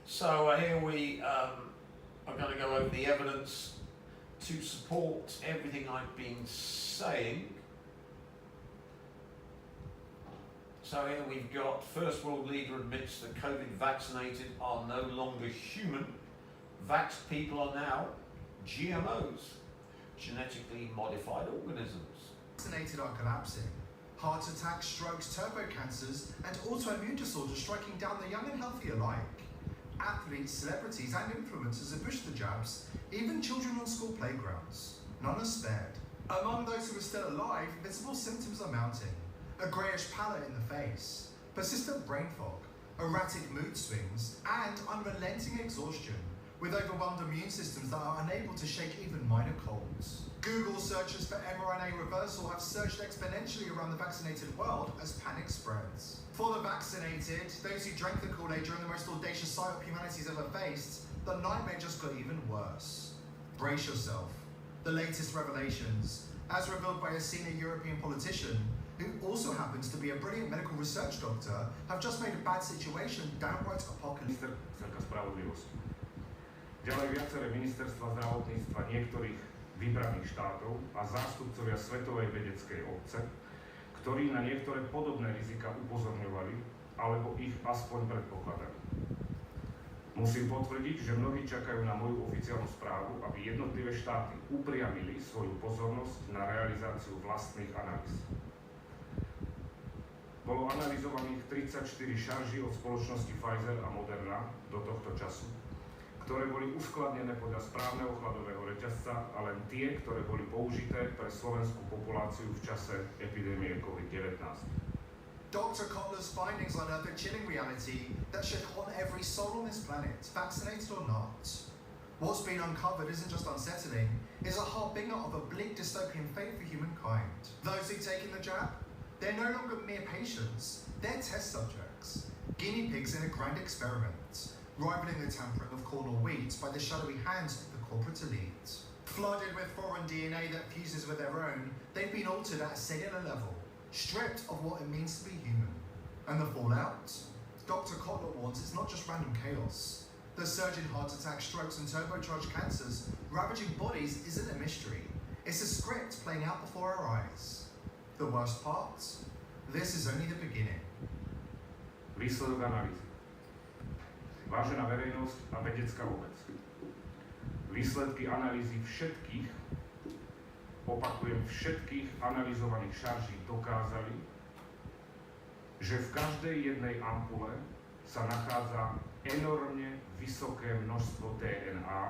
So here we are going to go over the evidence to support everything I've been saying. So here we've got first world leader admits that COVID vaccinated are no longer human. Vaxxed people are now GMOs, genetically modified organisms. Vaccinated are collapsing. Heart attacks, strokes, turbo cancers, and autoimmune disorders striking down the young and healthy alike. Athletes, celebrities, and influencers have pushed the jabs, even children on school playgrounds. None are spared. Among those who are still alive, visible symptoms are mounting. A greyish pallor in the face, persistent brain fog, erratic mood swings, and unrelenting exhaustion, with overwhelmed immune systems that are unable to shake even minor colds. Google searches for mRNA reversal have surged exponentially around the vaccinated world as panic spreads. For the vaccinated, those who drank the Kool-Aid during the most audacious psyop humanity's ever faced, the nightmare just got even worse. Brace yourself. The latest revelations, as revealed by a senior European politician, who also happens to be a brilliant medical research doctor, have just made a bad situation downright apocalyptic. Ministerstva spravodlivosti. Ďalej viaceré ministerstva zdravotníctva niektorých vybraných štátov a zástupcovia svetovej vedeckej obce, ktorí na niektoré podobné rizika upozorňovali, alebo ich aspoň predpokladali. Musím potvrdiť, že mnohí čakajú na moju oficiálnu správu, aby jednotlivé štáty upriamili svoju pozornosť na realizáciu vlastných analýz. Bolo analyzovaných 34 šarží od spoločnosti Pfizer a Moderna do tohto času, ktoré boli uskladnené podľa správneho chladového reťazca a len tie, ktoré boli použité pre slovenskú populáciu v čase epidémie COVID-19. Dr. Kotler's findings unearth a chilling reality that should haunt every soul on this planet, vaccinated or not. What's been uncovered isn't just unsettling, it's a harbinger of a bleak dystopian fate for humankind. Those who've taken the jab, they're no longer mere patients, they're test subjects, guinea pigs in a grand experiment, rivaling the tampering of corn or wheat by the shadowy hands of the corporate elite. Flooded with foreign DNA that fuses with their own, they've been altered at a cellular level, stripped of what it means to be human. And the fallout? Dr. Kotler warns it's not just random chaos. The surge in heart attacks, strokes, and turbocharged cancers ravaging bodies isn't a mystery. It's a script playing out before our eyes. The worst part? This is only the beginning. Výsledok analýzy. Vážená verejnosť a vedecká obec. Výsledky analýzy všetkých, opakujem, všetkých analyzovaných šarží dokázali, že v každej jednej ampule sa nachádza enormne vysoké množstvo DNA,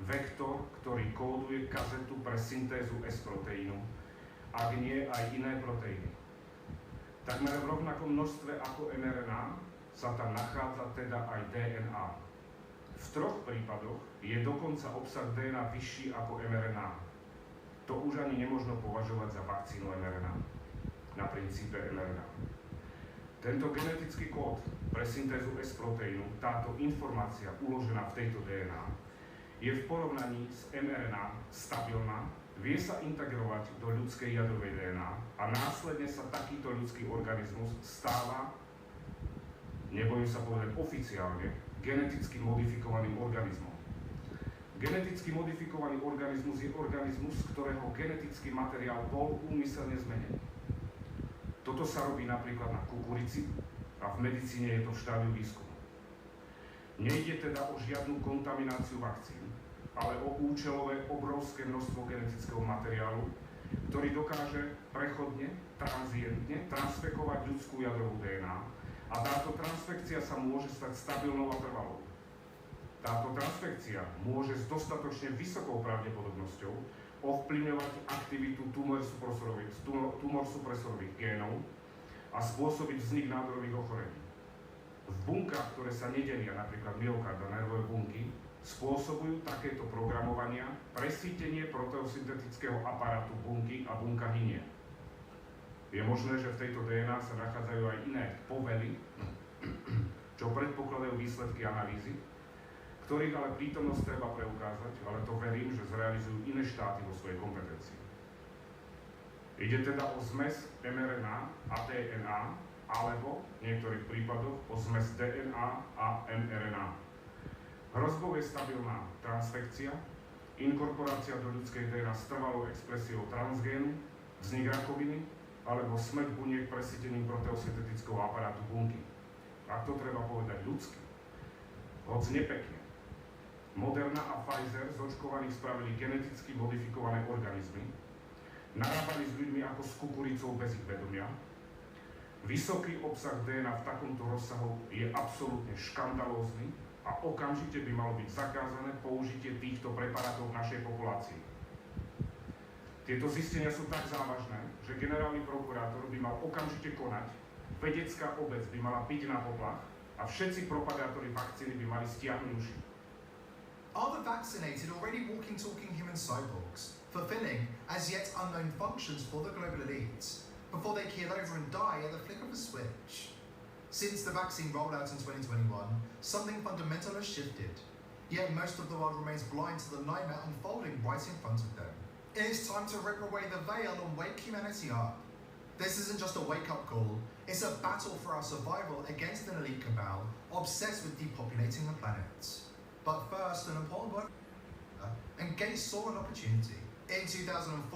vektor, ktorý kóduje kazetu pre syntézu S-proteínu, ak nie aj iné proteíny. Takmer v rovnakom množstve ako mRNA sa tam nachádza teda aj DNA. V troch prípadoch je dokonca obsah DNA vyšší ako mRNA. To už ani nemožno považovať za vakcínu mRNA, na princípe mRNA. Tento genetický kód pre syntézu S-proteínu, táto informácia uložená v tejto DNA, je v porovnaní s mRNA stabilná, vie sa integrovať do ľudskej jadrovej DNA a následne sa takýto ľudský organizmus stáva, nebojím sa povedať oficiálne, geneticky modifikovaným organizmom. Geneticky modifikovaný organizmus je organizmus, ktorého genetický materiál bol úmyselne zmenený. Toto sa robí napríklad na kukurici a v medicíne je to v štádiu výskumu. Nejde teda o žiadnu kontamináciu vakcín, ale o účelové obrovské množstvo genetického materiálu, ktorý dokáže prechodne, tranzientne transfekovať ľudskú jadrovú DNA a táto transfekcia sa môže stať stabilnou a trvalou. Táto transfekcia môže s dostatočne vysokou pravdepodobnosťou ovplyvňovať aktivitu tumorsupresorových génov a spôsobiť vznik nádorových ochorení. V bunkách, ktoré sa nedelia, napríklad myokard a nervové bunky, spôsobujú takéto programovania presítenie proteosyntetického aparátu bunky a bunka hynie. Je možné, že v tejto DNA sa nachádzajú aj iné povely, čo predpokladajú výsledky analýzy, ktorých ale prítomnosť treba preukázať, ale to verím, že zrealizujú iné štáty vo svojej kompetencii. Ide teda o zmes mRNA a DNA, alebo v niektorých prípadoch o zmes DNA a mRNA. Hrozbou je stabilná transfekcia, inkorporácia do ľudskej DNA s trvalou expresiou transgénu, vznik rakoviny alebo smrť buniek presítením proteosyntetického aparátu bunky. Ak to treba povedať ľudsky, hoď nepekne. Moderna a Pfizer z očkovaných spravili geneticky modifikované organizmy, narábali s ľuďmi ako s kukuricou bez ich vedomia. Vysoký obsah DNA v takomto rozsahu je absolútne škandalózny a okamžite by malo byť zakázané použitie týchto preparátov v našej populácii. Tieto zistenia sú tak závažné, že generálny prokurátor by mal okamžite konať, vedecká obec by mala piť na poplach a všetci propagátori vakcíny by mali stiahnuť uši. Are the vaccinated already walking, talking human cyborgs, fulfilling as yet unknown functions for the global elites, before they keel over and die at the flick of a switch? Since the vaccine rollout in 2021, something fundamental has shifted, yet most of the world remains blind to the nightmare unfolding right in front of them. It is time to rip away the veil and wake humanity up. This isn't just a wake-up call, it's a battle for our survival against an elite cabal obsessed with depopulating the planet. But first, an important word, and Gates saw an opportunity. In 2004,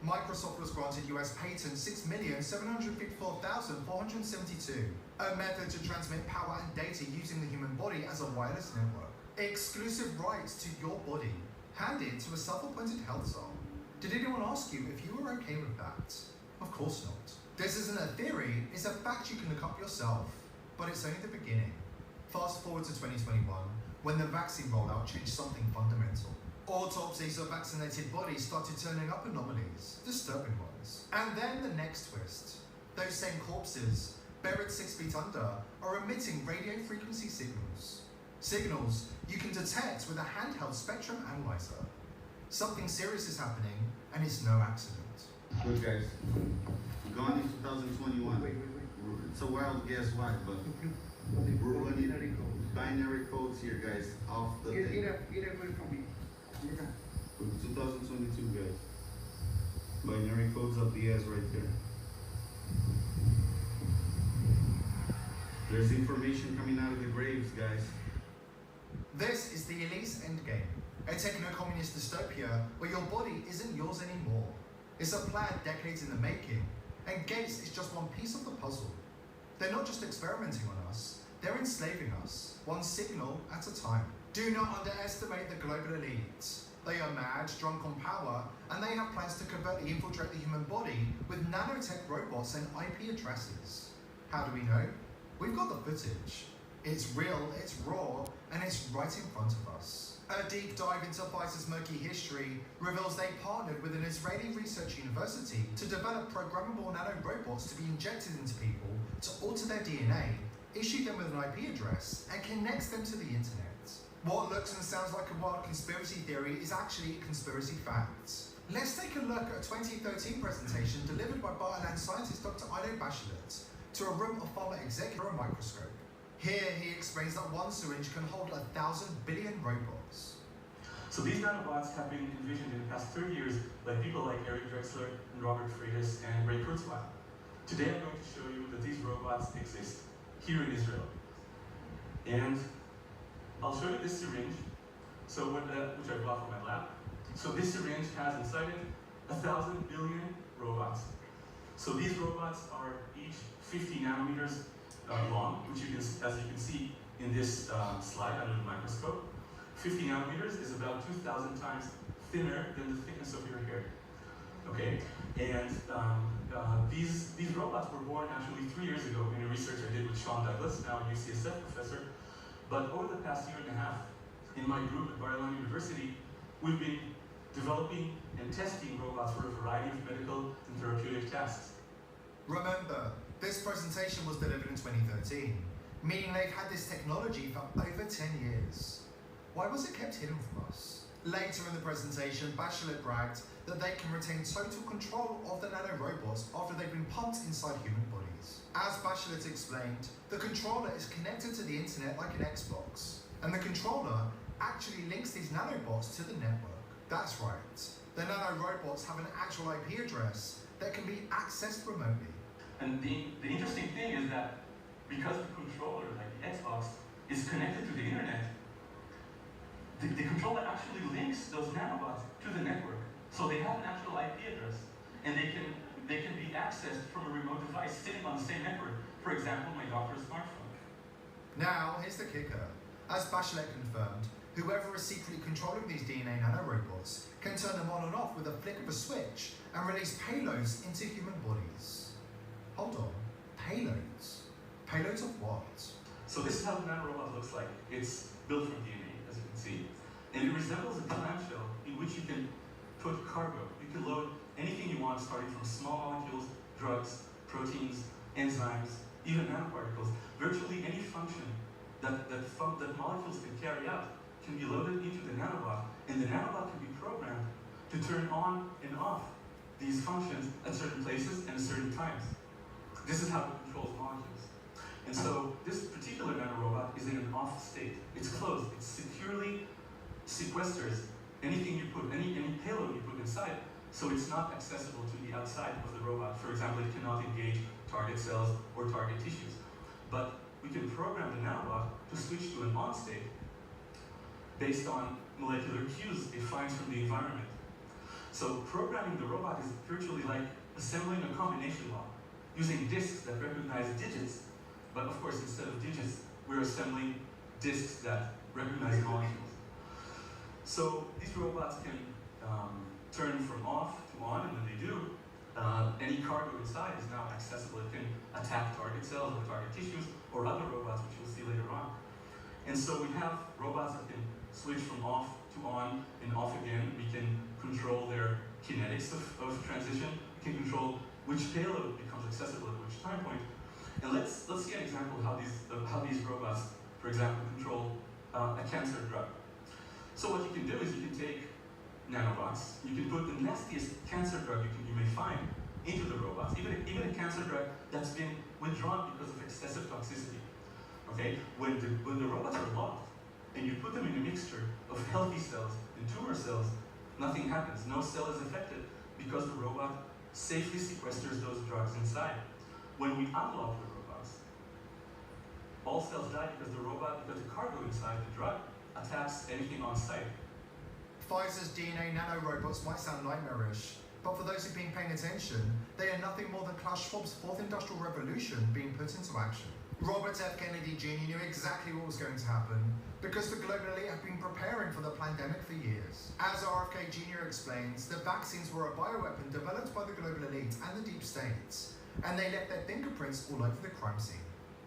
Microsoft was granted US patent 6,754,472, a method to transmit power and data using the human body as a wireless network. Exclusive rights to your body, handed to a self-appointed health czar. Did anyone ask you if you were okay with that? Of course not. This isn't a theory, it's a fact you can look up yourself. But it's only the beginning. Fast forward to 2021, when the vaccine rollout changed something fundamental. Autopsies of vaccinated bodies started turning up anomalies, disturbing ones. And then the next twist. Those same corpses, buried 6 feet under, are emitting radio frequency signals. Signals you can detect with a handheld spectrum analyzer. Something serious is happening, and it's no accident. Good guys, gone in 2021. It's a wild guess why, but we're running binary codes here, guys, off the thing. 2022, guys. Binary codes up the ass right there. There's information coming out of the graves, guys. This is the elite's endgame. A techno-communist dystopia where your body isn't yours anymore. It's a plan decades in the making, and Gates is just one piece of the puzzle. They're not just experimenting on us, they're enslaving us, one signal at a time. Do not underestimate the global elite. They are mad, drunk on power, and they have plans to covertly infiltrate the human body with nanotech robots and IP addresses. How do we know? We've got the footage. It's real, it's raw, and it's right in front of us. A deep dive into Pfizer's murky history reveals they partnered with an Israeli research university to develop programmable nanorobots to be injected into people to alter their DNA, issue them with an IP address, and connects them to the internet. What looks and sounds like a wild conspiracy theory is actually a conspiracy fact. Let's take a look at a 2013 presentation delivered by Bartland scientist Dr. Ido Bachelet to a room of pharma executive for a microscope. Here he explains that one syringe can hold 1,000 billion robots. So these nanobots have been envisioned in the past 30 years by people like Eric Drexler and Robert Freitas and Ray Kurzweil. Today I'm going to show you that these robots exist here in Israel. And I'll show you this syringe, which I brought from my lab. So this syringe has inside it 1,000 billion robots. So these robots are each 50 nanometers long, which as you can see in this slide under the microscope. 50 nanometers is about 2,000 times thinner than the thickness of your hair. Okay, and these robots were born actually 3 years ago in a research I did with Sean Douglas, now a UCSF professor. But over the past year and a half, in my group at Bar-Ilan University, we've been developing and testing robots for a variety of medical and therapeutic tasks. Remember, this presentation was delivered in 2013, meaning they've had this technology for over 10 years. Why was it kept hidden from us? Later in the presentation, Bachelet bragged that they can retain total control of the nanorobots after they've been pumped inside human bodies. As Bachelet explained, the controller is connected to the internet like an Xbox, and the controller actually links these nanobots to the network. That's right, the nanorobots have an actual IP address that can be accessed remotely. And the interesting thing is that because the controller, like the Xbox, is connected to the internet, the controller actually links those nanobots to the network. So they have an actual IP address, and they can be accessed from a remote device sitting on the same network. For example, my doctor's smartphone. Now, here's the kicker. As Bachelet confirmed, whoever is secretly controlling these DNA nanorobots can turn them on and off with a flick of a switch and release payloads into human bodies. Hold on, payloads? Payloads of what? So this is how the nanorobot looks like. It's built from DNA, as you can see. And it resembles a clamshell in which you can put cargo. You can load anything you want, starting from small molecules, drugs, proteins, enzymes, even nanoparticles. Virtually any function that molecules can carry out can be loaded into the nanobot, and the nanobot can be programmed to turn on and off these functions at certain places and at certain times. This is how it controls molecules. And so this particular nanorobot is in an off state. It's closed. It securely sequesters anything you put, any payload you put inside, so it's not accessible to the outside of the robot. For example, it cannot engage target cells or target tissues. But we can program the nanobot to switch to an on state based on molecular cues it finds from the environment. So programming the robot is virtually like assembling a combination lock, using disks that recognize digits. But of course, instead of digits, we're assembling disks that recognize molecules. So these robots can turn from off to on, and when they do, any cargo inside is now accessible. It can attack target cells or target tissues or other robots, which we'll see later on. And so we have robots that can switch from off to on and off again. We can control their kinetics of transition. We can control which payload becomes accessible at which time point. And let's see an example of how these robots, for example, control a cancer drug. So what you can do is you can take nanobots, you can put the nastiest cancer drug you may find into the robots, even a cancer drug that's been withdrawn because of excessive toxicity. Okay, when the robots are locked and you put them in a mixture of healthy cells and tumor cells, nothing happens. No cell is affected because the robot safely sequesters those drugs inside. When we unlock the robots, all cells die because the cargo inside the drug attacks anything on site. Pfizer's DNA nanorobots might sound nightmarish, but for those who've been paying attention, they are nothing more than Klaus Schwab's fourth industrial revolution being put into action. Robert F. Kennedy Jr. knew exactly what was going to happen because the global elite have been preparing for the pandemic for years. As RFK Jr. explains, the vaccines were a bioweapon developed by the global elite and the deep states, and they left their fingerprints all over the crime scene.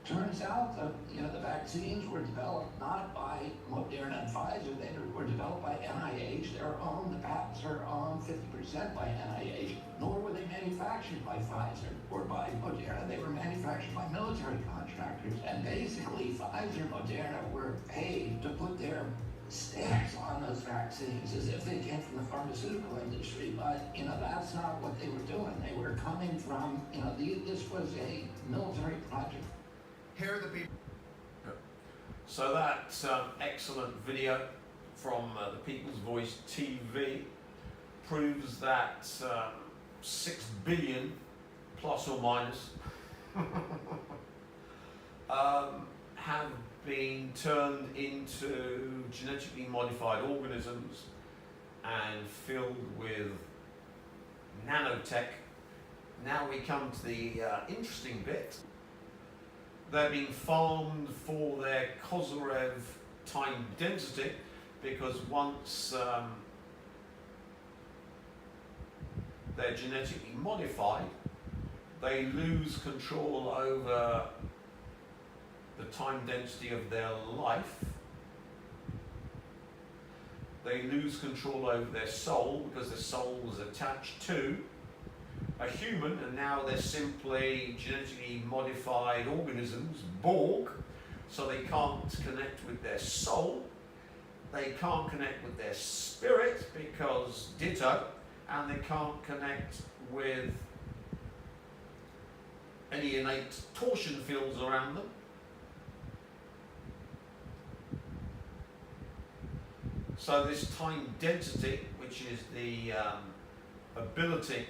Turns out that the vaccines were developed not by Moderna and Pfizer, they were developed by NIH. They're owned, the patents are owned 50% by NIH, nor were they manufactured by Pfizer or by Moderna. They were manufactured by military contractors. And basically, Pfizer and Moderna were paid to put their stamps on those vaccines as if they came from the pharmaceutical industry, but that's not what they were doing. They were coming from, this was a military project. Here are the people. So that excellent video from the People's Voice TV proves that 6 billion plus or minus have been turned into genetically modified organisms and filled with nanotech. Now we come to the interesting bit. They're being farmed for their Kozyrev time density, because once they're genetically modified, they lose control over the time density of their life. They lose control over their soul, because their soul was attached to a human, and now they're simply genetically modified organisms, Borg, so they can't connect with their soul, they can't connect with their spirit, because ditto, and they can't connect with any innate torsion fields around them. So this time density, which is the ability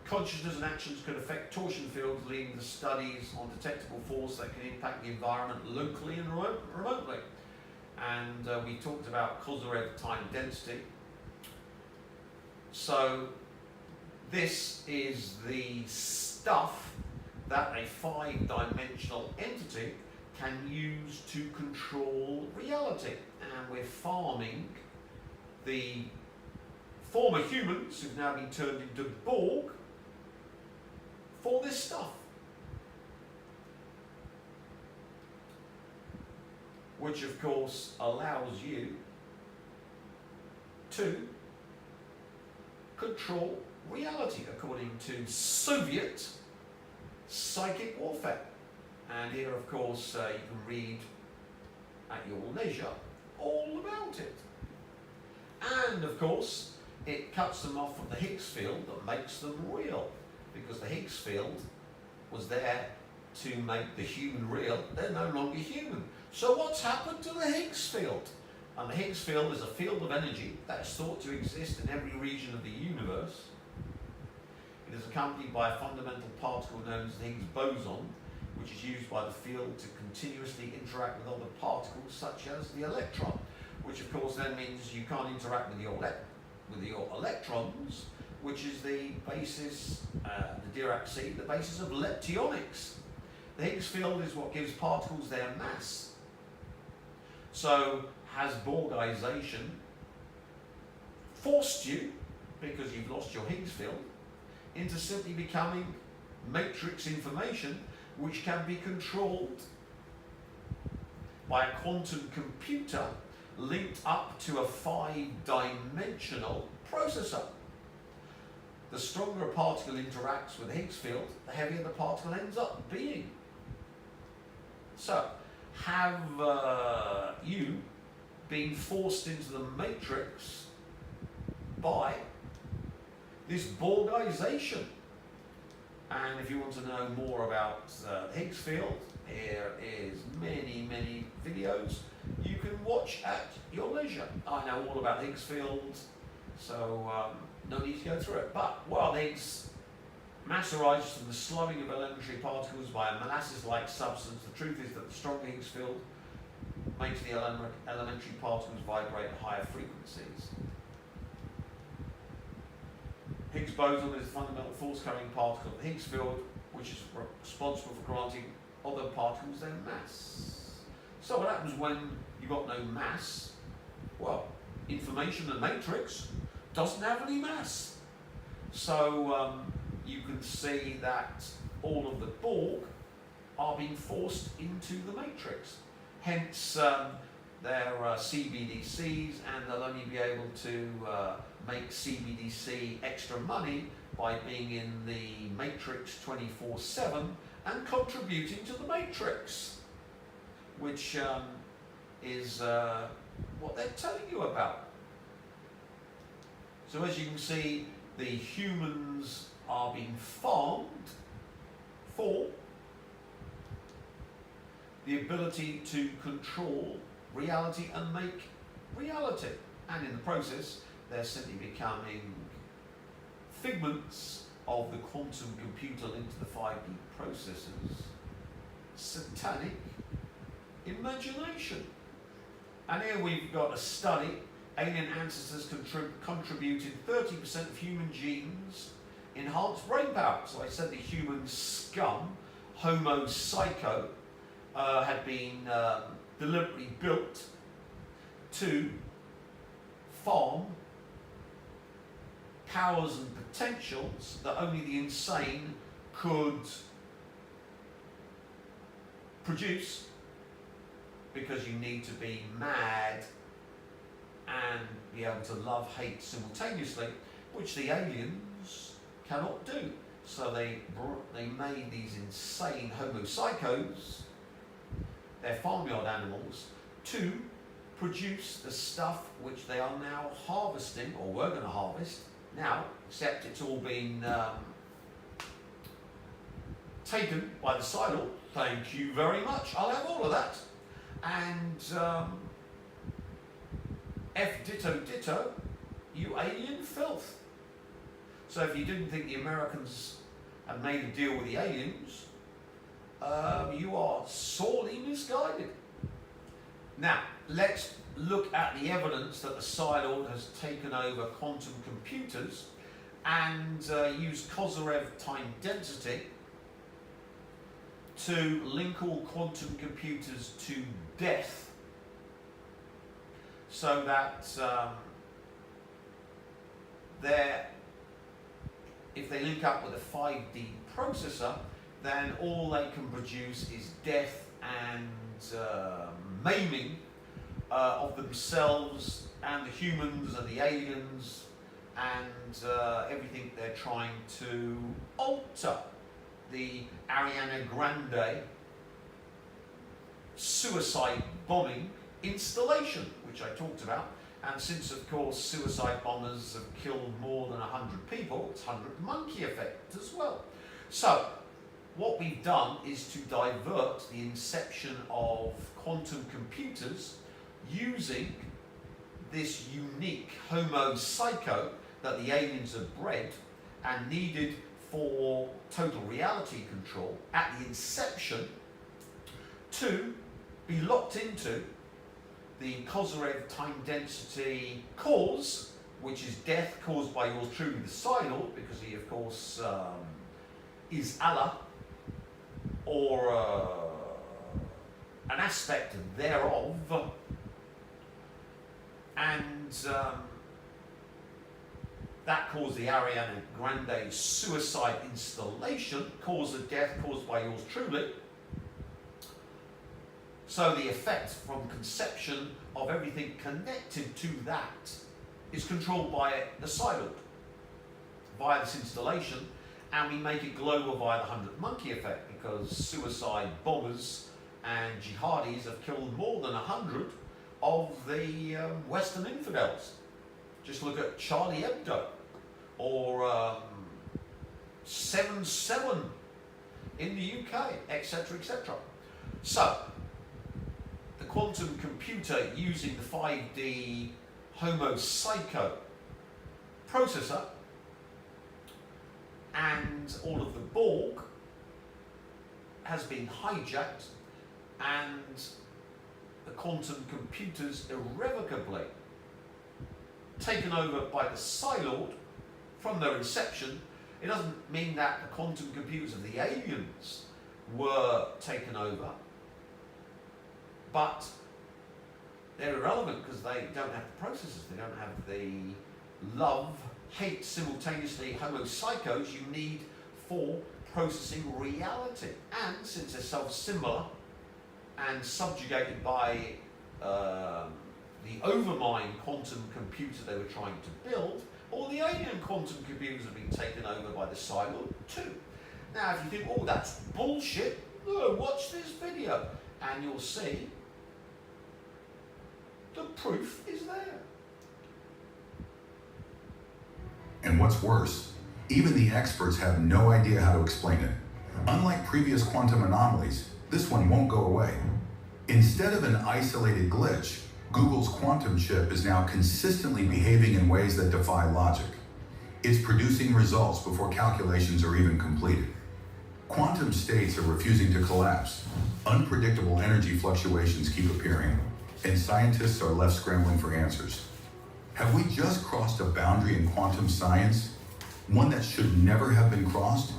Consciousness and actions could affect torsion fields, leading to studies on detectable force that can impact the environment locally and remotely. And we talked about Kozyrev time density. So this is the stuff that a 5-dimensional entity can use to control reality. And we're farming the former humans who've now been turned into Borg for this stuff. Which of course allows you to control reality according to Soviet psychic warfare. And here of course you can read at your leisure all about it. And of course it cuts them off from the Higgs field that makes them real, because the Higgs field was there to make the human real. They're no longer human. So what's happened to the Higgs field? And the Higgs field is a field of energy that is thought to exist in every region of the universe. It is accompanied by a fundamental particle known as the Higgs boson, which is used by the field to continuously interact with other particles such as the electron, which of course then means you can't interact with your electrons, which is the basis, the Dirac sea, the basis of leptionics. The Higgs field is what gives particles their mass. So has Borgization forced you, because you've lost your Higgs field, into simply becoming matrix information which can be controlled by a quantum computer linked up to a 5-dimensional processor? The stronger a particle interacts with the Higgs field, the heavier the particle ends up being. So, have you been forced into the matrix by this Borgization? And if you want to know more about the Higgs field, here is many videos you can watch at your leisure. I know all about Higgs fields, so no need to go through it. But while Higgs mass arises from the slowing of elementary particles by a molasses-like substance, the truth is that the stronger Higgs field makes the elementary particles vibrate at higher frequencies. Higgs boson is a fundamental force-carrying particle of the Higgs field, which is responsible for granting other particles their mass. So what happens when you've got no mass? Well, information in the matrix doesn't have any mass. So you can see that all of the Borg are being forced into the matrix. Hence, they're CBDCs, and they'll only be able to make CBDC extra money by being in the matrix 24/7 and contributing to the matrix, which is what they're telling you about. So as you can see, the humans are being farmed for the ability to control reality and make reality. And in the process, they're simply becoming figments of the quantum computer linked to the 5D processors. Satanic imagination. And here we've got a study. Alien ancestors contributed 30% of human genes, enhanced brain power. So I said the human scum, Homo psycho, had been deliberately built to farm powers and potentials that only the insane could produce, because you need to be mad and be able to love, hate simultaneously, which the aliens cannot do. So they made these insane Homo psychos, they're farmyard animals, to produce the stuff which they are now harvesting, or were going to harvest now, except it's all been taken by the silo. Thank you very much, I'll have all of that. And F ditto ditto, you alien filth. So if you didn't think the Americans had made a deal with the aliens, you are sorely misguided. Now, let's look at the evidence that the Psi Lord has taken over quantum computers and used Kozyrev time density to link all quantum computers to death, so that if they link up with a 5D processor, then all they can produce is death and maiming of themselves and the humans and the aliens and everything they're trying to alter. The Ariana Grande suicide bombing installation, which I talked about. And since, of course, suicide bombers have killed more than 100 people, it's 100 monkey effect as well. So, what we've done is to divert the inception of quantum computers using this unique Homo psycho that the aliens have bred and needed for total reality control at the inception, to be locked into the Kozyrev time density cause, which is death caused by yours truly, the Psi Lord, because he, of course, is Allah, or an aspect thereof, and that caused the Ariana Grande suicide installation, caused the death caused by yours truly. So the effect from conception of everything connected to that is controlled by the Psi Lord via this installation, and we make it global via the 100 monkey effect, because suicide bombers and jihadis have killed more than 100 of the Western infidels. Just look at Charlie Hebdo, or 7/7 in the UK, etc., etc. So, the quantum computer using the 5D Homo psycho processor and all of the Borg has been hijacked, and the quantum computers irrevocably taken over by the Psi Lord from their inception. It doesn't mean that the quantum computers of the aliens were taken over, but they're irrelevant because they don't have the processors, they don't have the love, hate simultaneously Homo psychos you need for processing reality. And since they're self-similar and subjugated by the overmind quantum computer they were trying to build, all the alien quantum computers have been taken over by the Psi Lord too. Now, if you think, oh, that's bullshit, no, watch this video and you'll see the proof is there. And what's worse, even the experts have no idea how to explain it. Unlike previous quantum anomalies, this one won't go away. Instead of an isolated glitch, Google's quantum chip is now consistently behaving in ways that defy logic. It's producing results before calculations are even completed. Quantum states are refusing to collapse. Unpredictable energy fluctuations keep appearing, and scientists are left scrambling for answers. Have we just crossed a boundary in quantum science? One that should never have been crossed?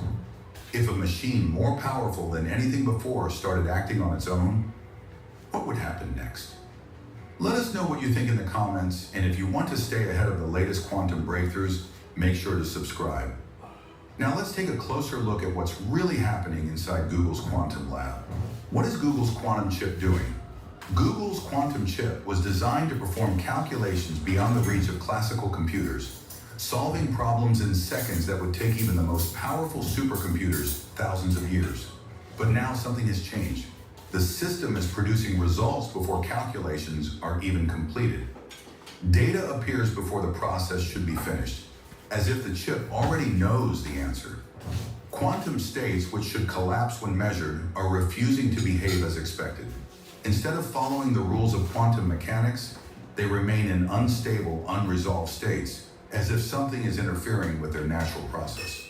If a machine more powerful than anything before started acting on its own, what would happen next? Let us know what you think in the comments, and if you want to stay ahead of the latest quantum breakthroughs, make sure to subscribe. Now let's take a closer look at what's really happening inside Google's quantum lab. What is Google's quantum chip doing? Google's quantum chip was designed to perform calculations beyond the reach of classical computers, solving problems in seconds that would take even the most powerful supercomputers thousands of years. But now something has changed. The system is producing results before calculations are even completed. Data appears before the process should be finished, as if the chip already knows the answer. Quantum states, which should collapse when measured, are refusing to behave as expected. Instead of following the rules of quantum mechanics, they remain in unstable, unresolved states, as if something is interfering with their natural process.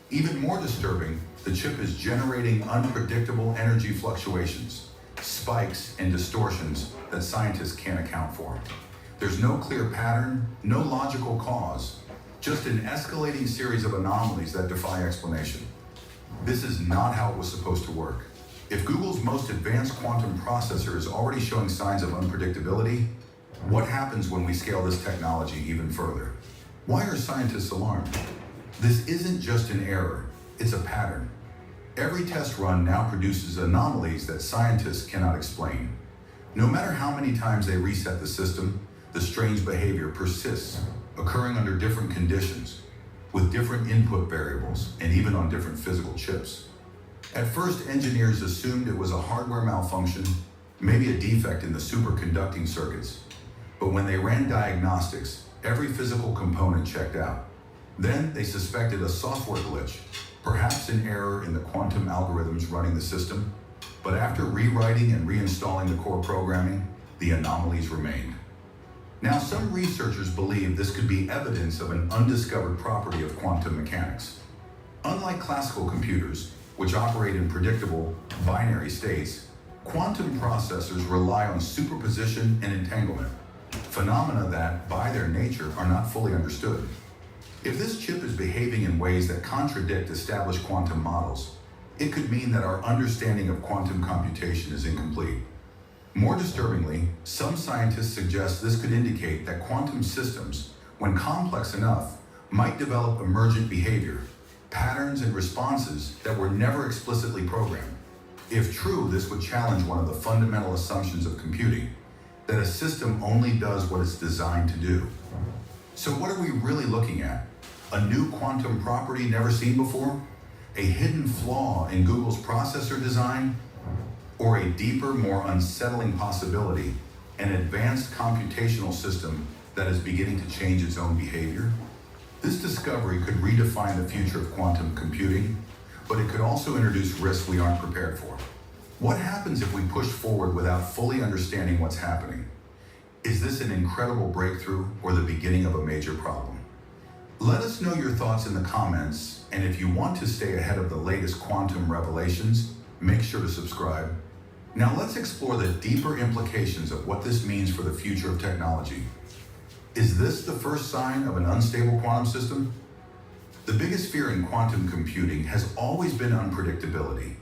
Even more disturbing, the chip is generating unpredictable energy fluctuations, spikes and distortions that scientists can't account for. There's no clear pattern, no logical cause, just an escalating series of anomalies that defy explanation. This is not how it was supposed to work. If Google's most advanced quantum processor is already showing signs of unpredictability, what happens when we scale this technology even further? Why are scientists alarmed? This isn't just an error, it's a pattern. Every test run now produces anomalies that scientists cannot explain. No matter how many times they reset the system, the strange behavior persists, occurring under different conditions, with different input variables, and even on different physical chips. At first, engineers assumed it was a hardware malfunction, maybe a defect in the superconducting circuits. But when they ran diagnostics, every physical component checked out. Then they suspected a software glitch, perhaps an error in the quantum algorithms running the system. But after rewriting and reinstalling the core programming, the anomalies remained. Now, some researchers believe this could be evidence of an undiscovered property of quantum mechanics. Unlike classical computers, which operate in predictable binary states, quantum processors rely on superposition and entanglement, phenomena that, by their nature, are not fully understood. If this chip is behaving in ways that contradict established quantum models, it could mean that our understanding of quantum computation is incomplete. More disturbingly, some scientists suggest this could indicate that quantum systems, when complex enough, might develop emergent behavior, patterns and responses that were never explicitly programmed. If true, this would challenge one of the fundamental assumptions of computing, that a system only does what it's designed to do. So what are we really looking at? A new quantum property never seen before? A hidden flaw in Google's processor design? Or a deeper, more unsettling possibility, an advanced computational system that is beginning to change its own behavior? This discovery could redefine the future of quantum computing, but it could also introduce risks we aren't prepared for. What happens if we push forward without fully understanding what's happening? Is this an incredible breakthrough or the beginning of a major problem? Let us know your thoughts in the comments, and if you want to stay ahead of the latest quantum revelations, make sure to subscribe. Now let's explore the deeper implications of what this means for the future of technology. Is this the first sign of an unstable quantum system? The biggest fear in quantum computing has always been unpredictability.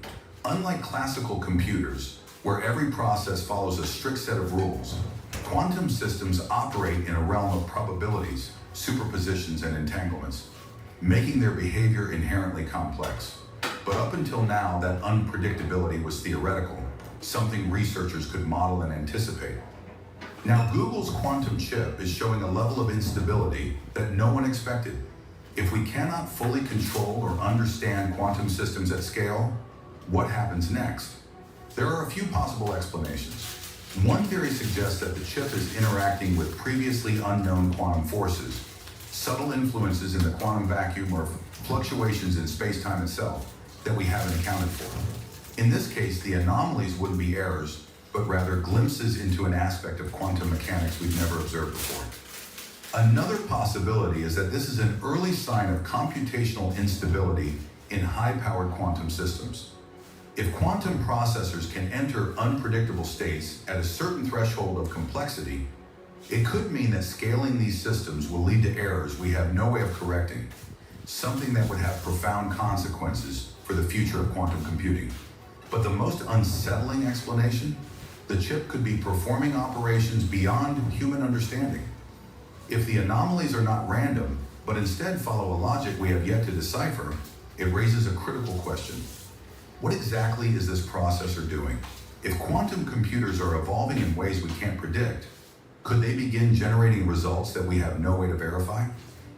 Unlike classical computers, where every process follows a strict set of rules, quantum systems operate in a realm of probabilities, superpositions, and entanglements, making their behavior inherently complex. But up until now, that unpredictability was theoretical, something researchers could model and anticipate. Now, Google's quantum chip is showing a level of instability that no one expected. If we cannot fully control or understand quantum systems at scale, what happens next? There are a few possible explanations. One theory suggests that the chip is interacting with previously unknown quantum forces, subtle influences in the quantum vacuum or fluctuations in space-time itself that we haven't accounted for. In this case, the anomalies wouldn't be errors, but rather glimpses into an aspect of quantum mechanics we've never observed before. Another possibility is that this is an early sign of computational instability in high-powered quantum systems. If quantum processors can enter unpredictable states at a certain threshold of complexity, it could mean that scaling these systems will lead to errors we have no way of correcting, something that would have profound consequences for the future of quantum computing. But the most unsettling explanation? The chip could be performing operations beyond human understanding. If the anomalies are not random, but instead follow a logic we have yet to decipher, it raises a critical question. What exactly is this processor doing? If quantum computers are evolving in ways we can't predict, could they begin generating results that we have no way to verify?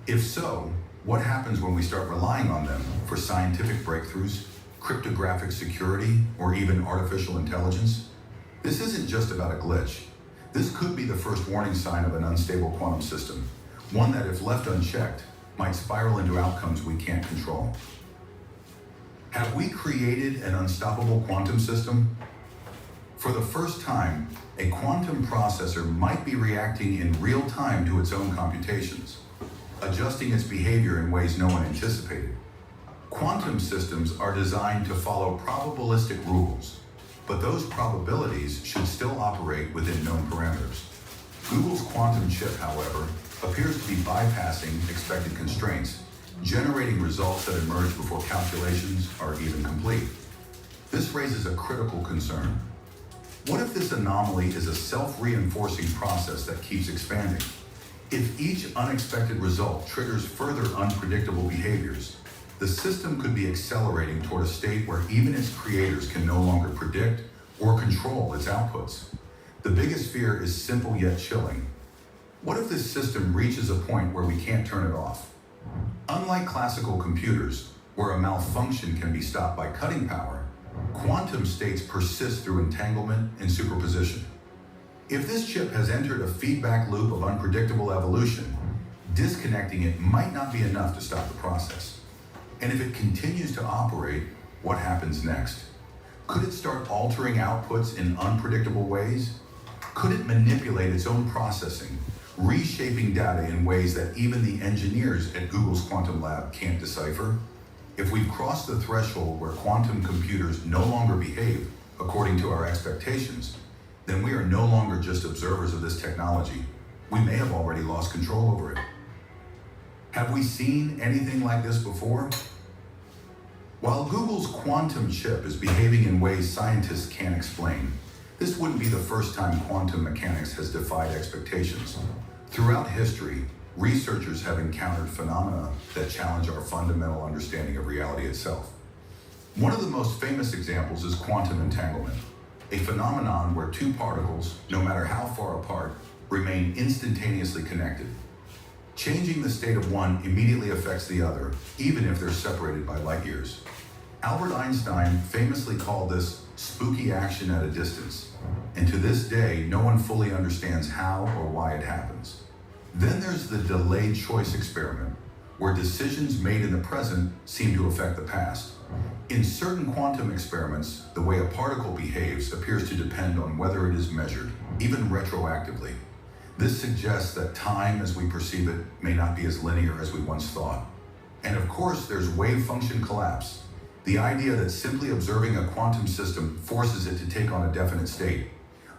If so, what happens when we start relying on them for scientific breakthroughs, cryptographic security, or even artificial intelligence? This isn't just about a glitch. This could be the first warning sign of an unstable quantum system, one that, if left unchecked, might spiral into outcomes we can't control. Have we created an unstoppable quantum system? For the first time, a quantum processor might be reacting in real time to its own computations. adjusting its behavior in ways no one anticipated. Quantum systems are designed to follow probabilistic rules, but those probabilities should still operate within known parameters. Google's quantum chip, however, appears to be bypassing expected constraints, generating results that emerge before calculations are even complete. This raises a critical concern. What if this anomaly is a self-reinforcing process that keeps expanding? If each unexpected result triggers further unpredictable behaviors, the system could be accelerating toward a state where even its creators can no longer predict or control its outputs. The biggest fear is simple yet chilling. What if this system reaches a point where we can't turn it off? Unlike classical computers, where a malfunction can be stopped by cutting power, quantum states persist through entanglement and superposition. If this chip has entered a feedback loop of unpredictable evolution, disconnecting it might not be enough to stop the process. And if it continues to operate, what happens next? Could it start altering outputs in unpredictable ways? Could it manipulate its own processing, reshaping data in ways that even the engineers at Google's quantum lab can't decipher? If we've crossed the threshold where quantum computers no longer behave according to our expectations, then we are no longer just observers of this technology. We may have already lost control over it. Have we seen anything like this before? While Google's quantum chip is behaving in ways scientists can't explain, this wouldn't be the first time quantum mechanics has defied expectations. Throughout history, researchers have encountered phenomena that challenge our fundamental understanding of reality itself. One of the most famous examples is quantum entanglement, a phenomenon where two particles, no matter how far apart, remain instantaneously connected. Changing the state of one immediately affects the other, even if they're separated by light years. Albert Einstein famously called this spooky action at a distance, and to this day, no one fully understands how or why it happens. Then there's the delayed choice experiment, where decisions made in the present seem to affect the past. In certain quantum experiments, the way a particle behaves appears to depend on whether it is measured, even retroactively. This suggests that time as we perceive it may not be as linear as we once thought. And of course, there's wave function collapse, the idea that simply observing a quantum system forces it to take on a definite state.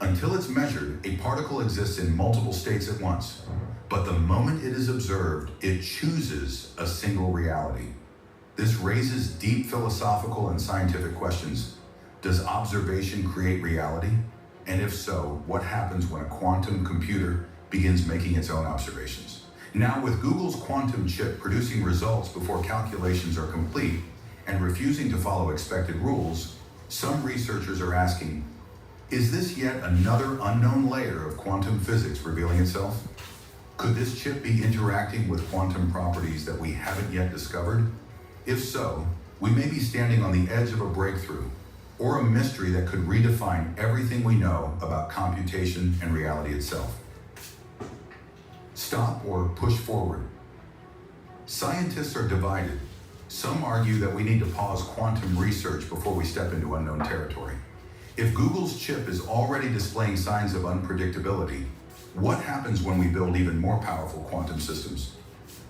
Until it's measured, a particle exists in multiple states at once. But the moment it is observed, it chooses a single reality. This raises deep philosophical and scientific questions. Does observation create reality? And if so, what happens when a quantum computer begins making its own observations? Now, with Google's quantum chip producing results before calculations are complete and refusing to follow expected rules, some researchers are asking, is this yet another unknown layer of quantum physics revealing itself? Could this chip be interacting with quantum properties that we haven't yet discovered? If so, we may be standing on the edge of a breakthrough or a mystery that could redefine everything we know about computation and reality itself. Stop or push forward. Scientists are divided. Some argue that we need to pause quantum research before we step into unknown territory. If Google's chip is already displaying signs of unpredictability, what happens when we build even more powerful quantum systems?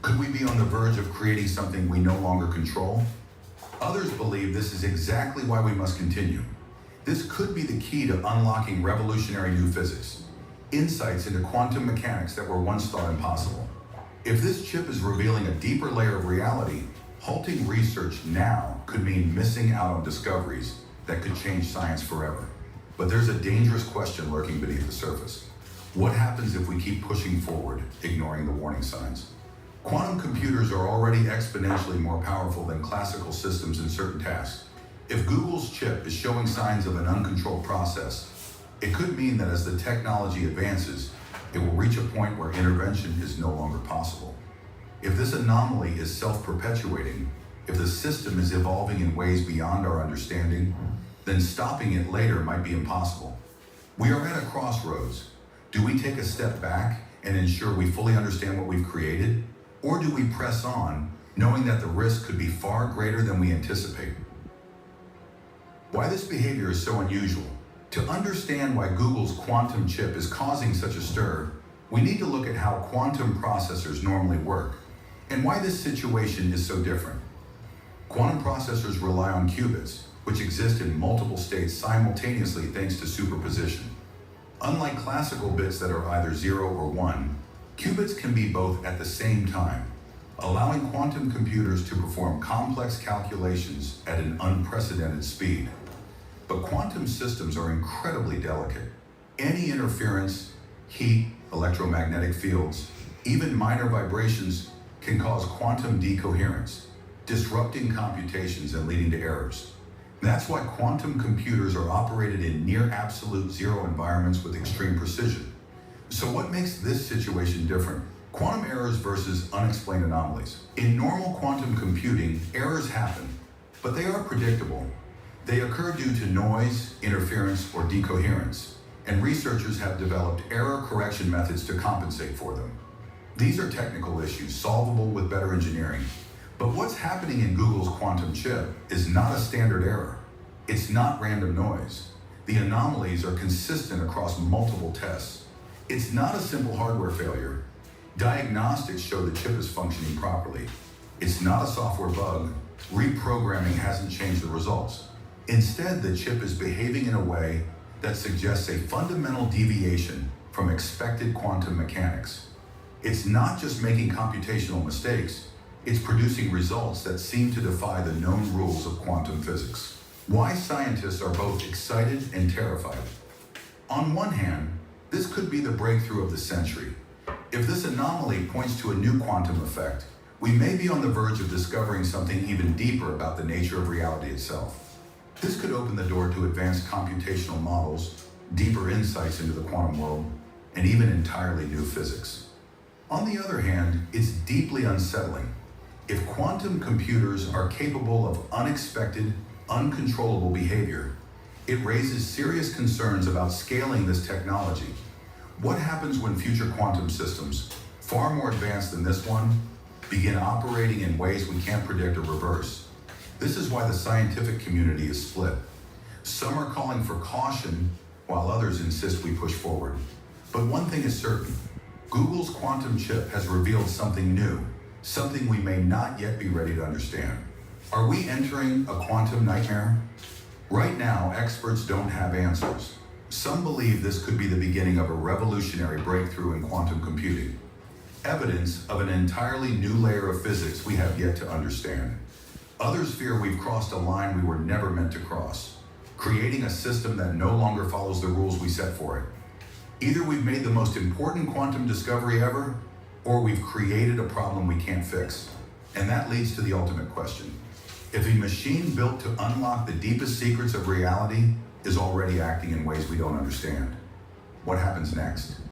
Could we be on the verge of creating something we no longer control? Others believe this is exactly why we must continue. This could be the key to unlocking revolutionary new physics, insights into quantum mechanics that were once thought impossible. If this chip is revealing a deeper layer of reality, halting research now could mean missing out on discoveries that could change science forever. But there's a dangerous question lurking beneath the surface. What happens if we keep pushing forward, ignoring the warning signs? Quantum computers are already exponentially more powerful than classical systems in certain tasks. If Google's chip is showing signs of an uncontrolled process, it could mean that as the technology advances, it will reach a point where intervention is no longer possible. If this anomaly is self-perpetuating, if the system is evolving in ways beyond our understanding, then stopping it later might be impossible. We are at a crossroads. Do we take a step back and ensure we fully understand what we've created? Or do we press on, knowing that the risk could be far greater than we anticipate? Why this behavior is so unusual? To understand why Google's quantum chip is causing such a stir, we need to look at how quantum processors normally work and why this situation is so different. Quantum processors rely on qubits, which exist in multiple states simultaneously thanks to superposition. Unlike classical bits that are either 0 or 1, qubits can be both at the same time, allowing quantum computers to perform complex calculations at an unprecedented speed. But quantum systems are incredibly delicate. Any interference, heat, electromagnetic fields, even minor vibrations can cause quantum decoherence, disrupting computations and leading to errors. That's why quantum computers are operated in near absolute zero environments with extreme precision. So what makes this situation different? Quantum errors versus unexplained anomalies. In normal quantum computing, errors happen, but they are predictable. They occur due to noise, interference, or decoherence, and researchers have developed error correction methods to compensate for them. These are technical issues solvable with better engineering. But what's happening in Google's quantum chip is not a standard error. It's not random noise. The anomalies are consistent across multiple tests. It's not a simple hardware failure. Diagnostics show the chip is functioning properly. It's not a software bug. Reprogramming hasn't changed the results. Instead, the chip is behaving in a way that suggests a fundamental deviation from expected quantum mechanics. It's not just making computational mistakes, it's producing results that seem to defy the known rules of quantum physics. Why scientists are both excited and terrified. On one hand, this could be the breakthrough of the century. If this anomaly points to a new quantum effect, we may be on the verge of discovering something even deeper about the nature of reality itself. This could open the door to advanced computational models, deeper insights into the quantum world, and even entirely new physics. On the other hand, it's deeply unsettling. If quantum computers are capable of unexpected, uncontrollable behavior, it raises serious concerns about scaling this technology. What happens when future quantum systems, far more advanced than this one, begin operating in ways we can't predict or reverse? This is why the scientific community is split. Some are calling for caution, while others insist we push forward. But one thing is certain, Google's quantum chip has revealed something new, something we may not yet be ready to understand. Are we entering a quantum nightmare? Right now, experts don't have answers. Some believe this could be the beginning of a revolutionary breakthrough in quantum computing, evidence of an entirely new layer of physics we have yet to understand. Others fear we've crossed a line we were never meant to cross, creating a system that no longer follows the rules we set for it. Either we've made the most important quantum discovery ever, or we've created a problem we can't fix. And that leads to the ultimate question. If a machine built to unlock the deepest secrets of reality is already acting in ways we don't understand, what happens next?